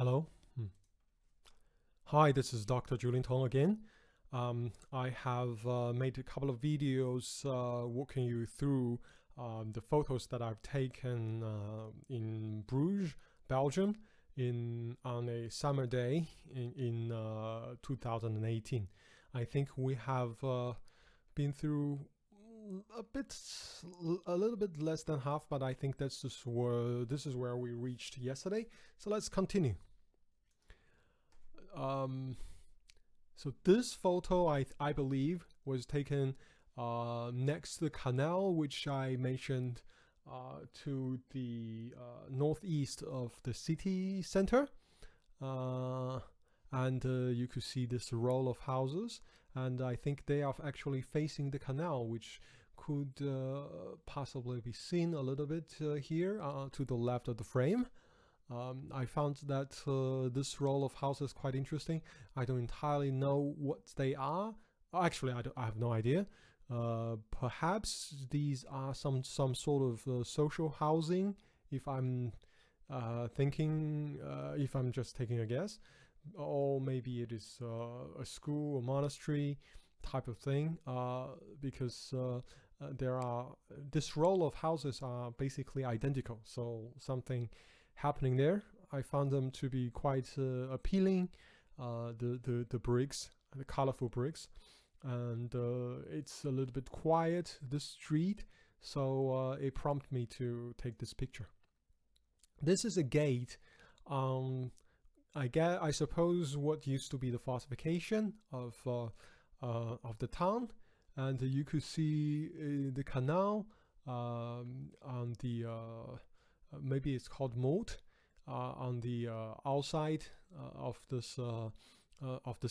Hello. Hi, this is DrJLT again. I have made a couple of videos walking you through the photos that I've taken in Bruges, Belgium, on a summer day in 2018. I think we have been through a little bit less than half, but I think this is where we reached yesterday. So let's continue. So this photo, I believe, was taken next to the canal, which I mentioned to the northeast of the city center. And you could see this row of houses, and I think they are actually facing the canal, which could possibly be seen a little bit here to the left of the frame. I found that this row of houses quite interesting. I don't entirely know what they are. Actually, I have no idea. Perhaps these are some sort of social housing, if I'm if I'm just taking a guess. Or maybe it is a school or monastery type of thing, because this row of houses are basically identical. So something happening there. I found them to be quite appealing. The bricks, the colorful bricks, and it's a little bit quiet, this street, so it prompted me to take this picture. This is a gate. I suppose what used to be the fortification of the town, and you could see the canal on the maybe it's called moat on the outside of this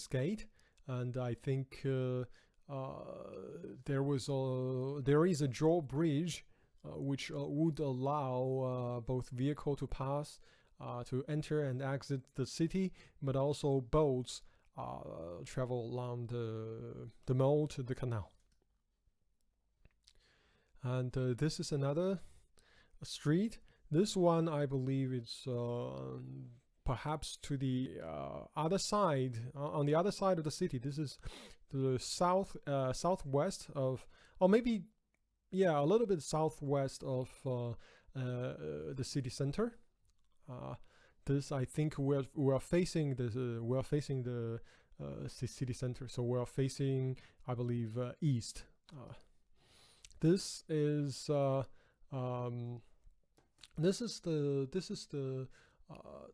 gate, and I think there is a drawbridge which would allow both vehicle to pass, to enter and exit the city, but also boats travel along the moat, the canal. And this is another street. This one, I believe, it's perhaps to the other side, on the other side of the city. This is the southwest of, or maybe, yeah, a little bit southwest of the city center. This, I think, we're facing this. We're facing the city center, so we're facing, I believe, east. This is the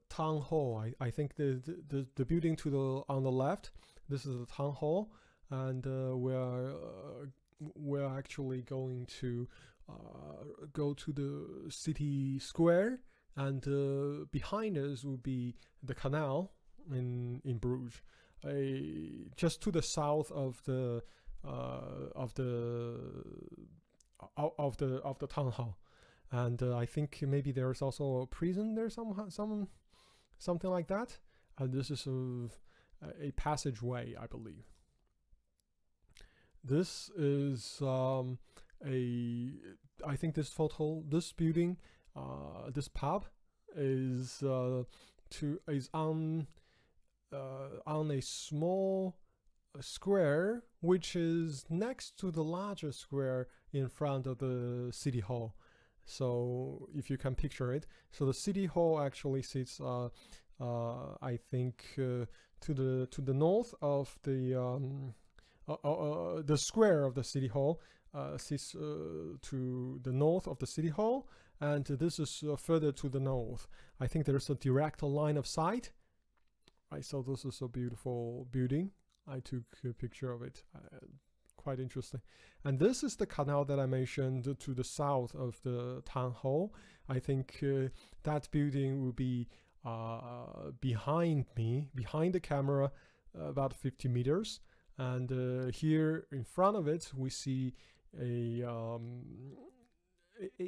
town hall. I think the building on the left. This is the town hall, and we're actually going to go to the city square, and behind us will be the canal in Bruges, just to the south of the town hall. And I think maybe there's also a prison there, something like that. And this is a passageway, I believe. This is I think this building, this pub is on a small square, which is next to the larger square in front of the city hall. So if you can picture it, so the city hall actually sits, I think, to the north of the square of the city hall sits to the north of the city hall, and this is further to the north. I think there's a direct line of sight. Right, so this is a beautiful building. I took a picture of it. Quite interesting. And this is the canal that I mentioned to the south of the town hall. I think that building will be behind me, behind the camera, about 50 meters. And here in front of it, we see a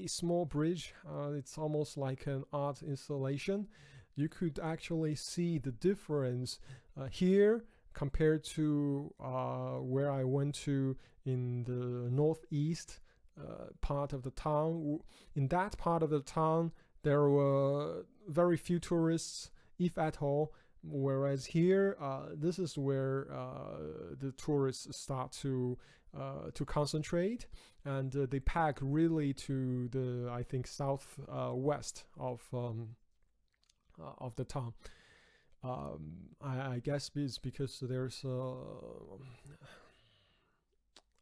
small bridge. It's almost like an art installation. You could actually see the difference here compared to where I went to in the northeast part of the town. In that part of the town, there were very few tourists if at all. Whereas here, this is where the tourists start to concentrate, and they pack really to the, I think, south west of the town. I guess it's because there's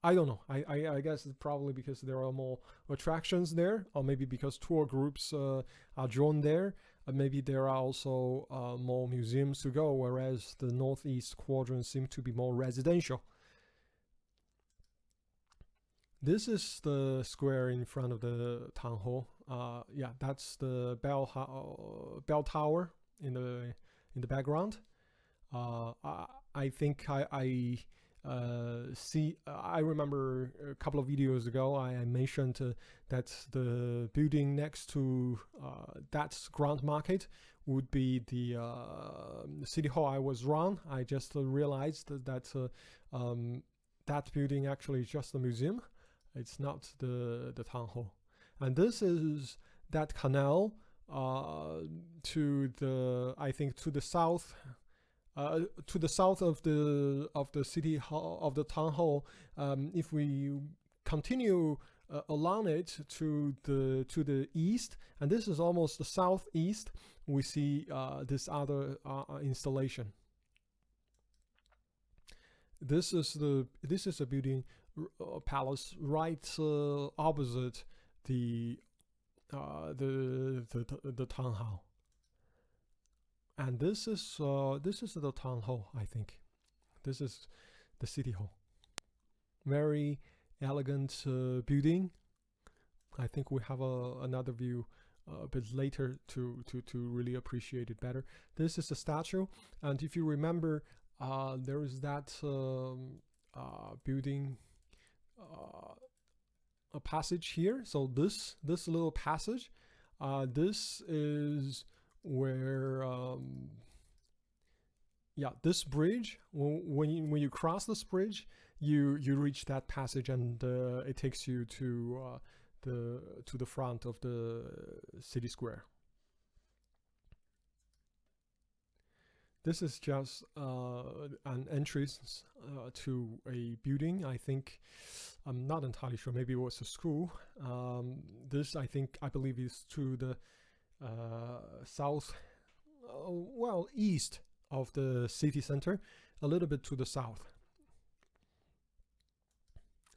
I don't know. I guess it's probably because there are more attractions there, or maybe because tour groups are drawn there. Maybe there are also more museums to go, whereas the northeast quadrant seems to be more residential. This is the square in front of the town hall. Yeah, that's the bell tower in the background. I think I remember a couple of videos ago I mentioned that the building next to that Grand Market would be the city hall. I was wrong. I just realized that that building actually is just a museum. It's not the town hall. And this is that canal to the, I think, to the south. To the south of the city hall, of the town hall. If we continue along it to the east, and this is almost the southeast, we see this other installation. This is a building, palace, right opposite the town hall. And this is the town hall, I think. This is the city hall. Very elegant building. I think we have another view a bit later to really appreciate it better. This is the statue, and if you remember, there is that building, a passage here. So this little passage, this is where yeah, this bridge, when you cross this bridge, you reach that passage, and it takes you to the front of the city square. This is just an entrance to a building. I think, I'm not entirely sure, maybe it was a school. This, I believe is to the south, well, east of the city center, a little bit to the south.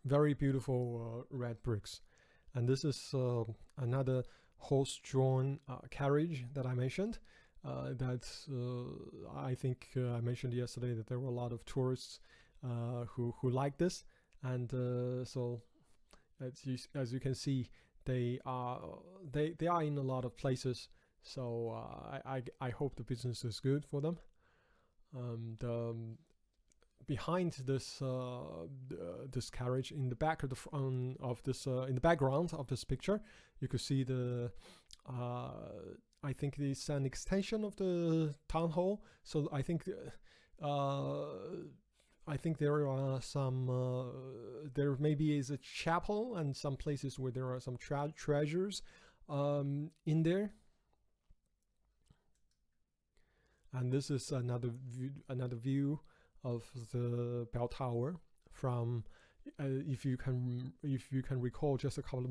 Very beautiful red bricks. And this is another horse-drawn carriage that I mentioned. I think I mentioned yesterday that there were a lot of tourists who like this, and so as you can see, they are in a lot of places. So I hope the business is good for them. Behind this this carriage, in the back of the front of this, in the background of this picture, you could see the I think it's an extension of the town hall. So I think there are some there maybe is a chapel and some places where there are some treasures in there. And this is another view of the bell tower from if you can recall, just a couple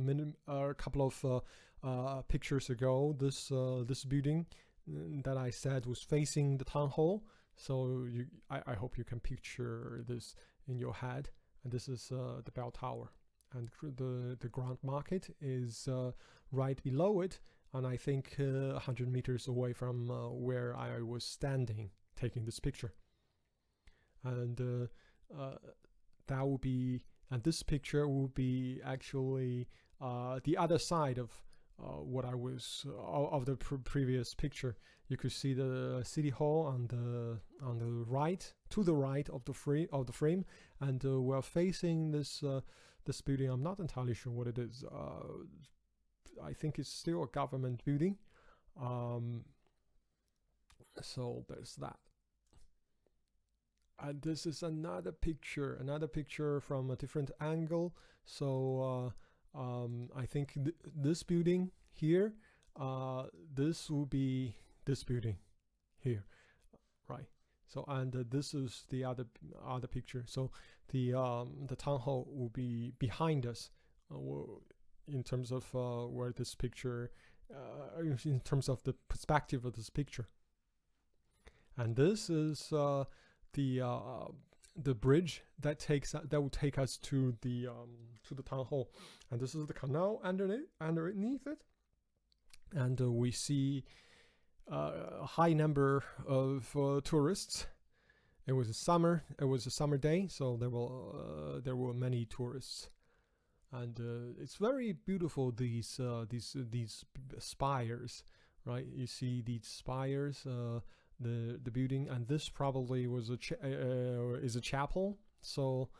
of pictures ago, this building that I said was facing the town hall. So I hope you can picture this in your head. And this is the bell tower, and the Grand Market is right below it, and I think 100 meters away from where I was standing taking this picture. And that will be, and this picture will be actually the other side of what I was of the previous picture. You could see the city hall on the right, to the right of the frame, and we're facing this this building. I'm not entirely sure what it is. I think it's still a government building. So there's that. And this is another picture from a different angle. So I think this building here, this will be this building. here, right? So and this is the other picture. So the town hall will be behind us, in terms of where this picture, in terms of the perspective of this picture. And this is the bridge that will take us to the town hall, and this is the canal underneath it, and we see a high number of tourists. It was a summer day, so there were many tourists, and it's very beautiful. These spires, right? You see these spires, the building, and this probably was is a chapel. So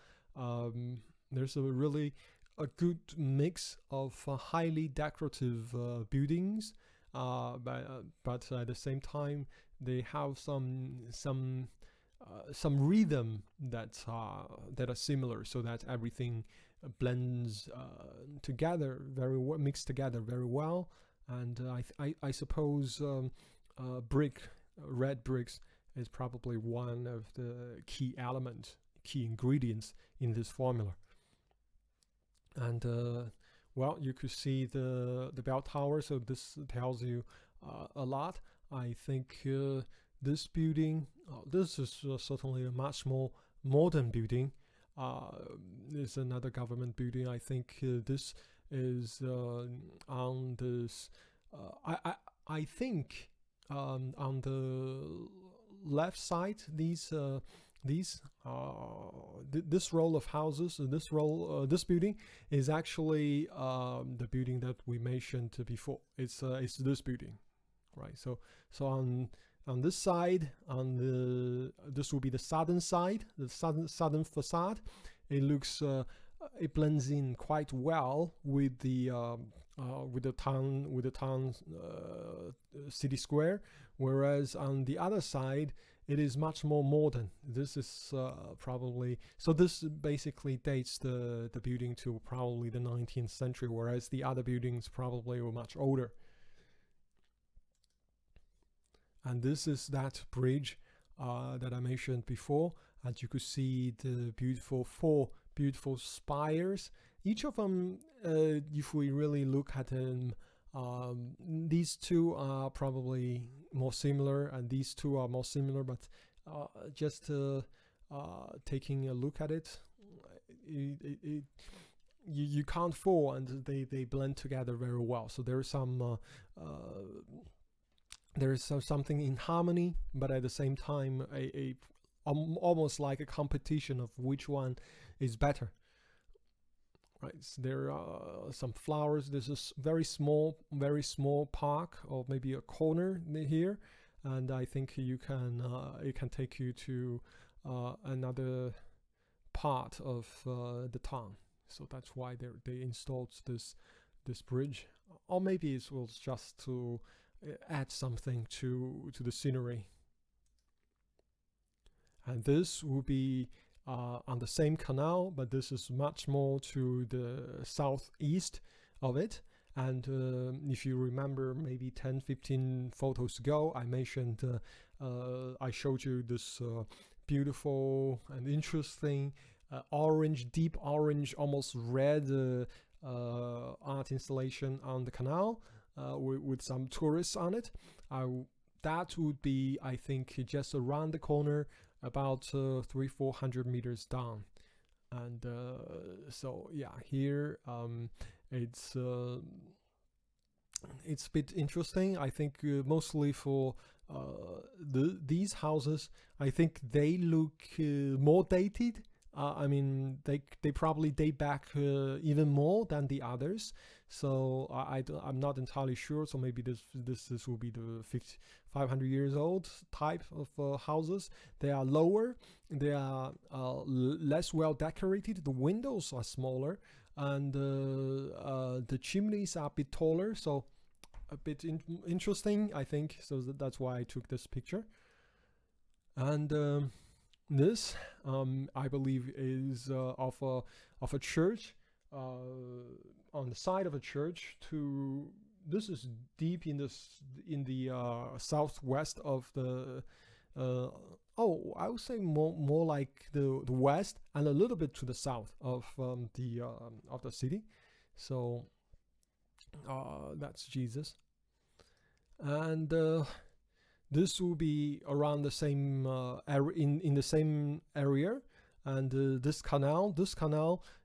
there's a good mix of highly decorative buildings, but at the same time they have some rhythm that are similar, so that everything blends together mixed together very well. And I suppose red bricks is probably one of the key ingredients in this formula. And well, you could see the bell tower, so this tells you a lot. I think this building, this is certainly a much more modern building. It's another government building. I think this is on this. I think on the left side, this row of houses, this building is actually the building that we mentioned before. It's this building, right? So on this side, this will be the southern side, the southern facade. It looks it blends in quite well with the town city square, whereas on the other side it is much more modern. This is probably, so this basically dates the building to probably the 19th century, whereas the other buildings probably were much older. And this is that bridge that I mentioned before, and you could see the four beautiful spires. Each of them, if we really look at them, these two are probably more similar, and these two are more similar, but just taking a look at it, you can't fall, and they blend together very well. So there is something in harmony, but at the same time almost like a competition of which one is better. Right, so there are some flowers. There's a very small park, or maybe a corner here, and I think it can take you to another part of the town. So that's why they installed this bridge, or maybe it was just to add something to the scenery. And this will be on the same canal, but this is much more to the southeast of it. And if you remember, maybe 10-15 photos ago, I mentioned I showed you this beautiful and interesting orange, deep orange, almost red art installation on the canal with some tourists on it. That would be, I think, just around the corner, about 300-400 meters down. And so yeah, here it's a bit interesting. I think mostly for these houses, I think they look more dated. I mean, they probably date back even more than the others. So I'm not entirely sure. So maybe this will be the 500 years old type of houses. They are lower. They are less well decorated. The windows are smaller, and the chimneys are a bit taller. So a bit interesting, I think. So that's why I took this picture. And this, I believe, is of a church, on the side of a church to this is deep in the southwest of the I would say more like the west and a little bit to the south of the city. So that's Jesus, and this will be around the same in the same area. And this canal,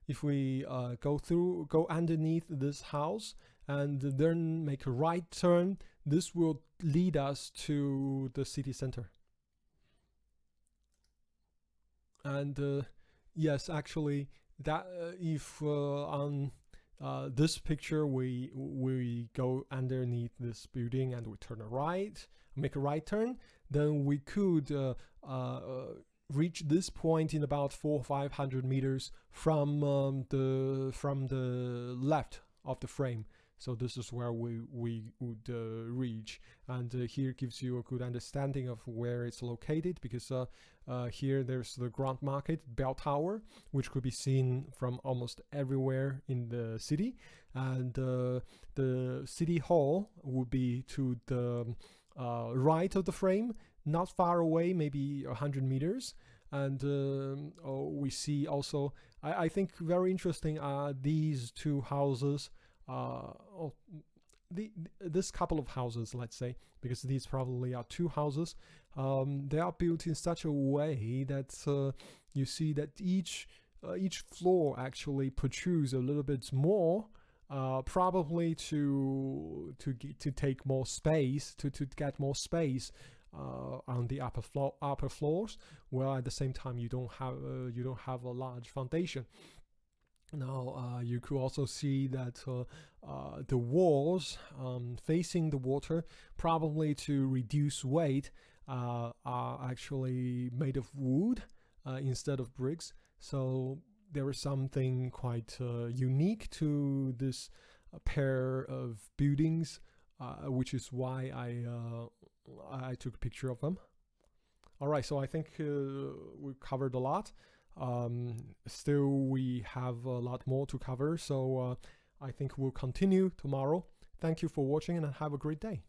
if we go underneath this house and then make a right turn, this will lead us to the city center. And yes, actually, that if on this picture we go underneath this building and we turn make a right turn, then we could reach this point in about 400 or 500 meters from the left of the frame. So this is where we would reach, and here gives you a good understanding of where it's located, because here there's the Grand Market bell tower, which could be seen from almost everywhere in the city, and the city hall would be to the right of the frame, not far away, maybe 100 meters. And we see also, I think very interesting are these two houses, this couple of houses, let's say, because these probably are two houses. They are built in such a way that you see that each floor actually protrudes a little bit more, probably to take more space, to get more space on the upper floors, while at the same time you don't have a large foundation. Now you could also see that the walls facing the water, probably to reduce weight, are actually made of wood instead of bricks. So there is something quite unique to this pair of buildings, which is why I took a picture of them. All right, so I think we covered a lot. Still, we have a lot more to cover, so I think we'll continue tomorrow. Thank you for watching and have a great day.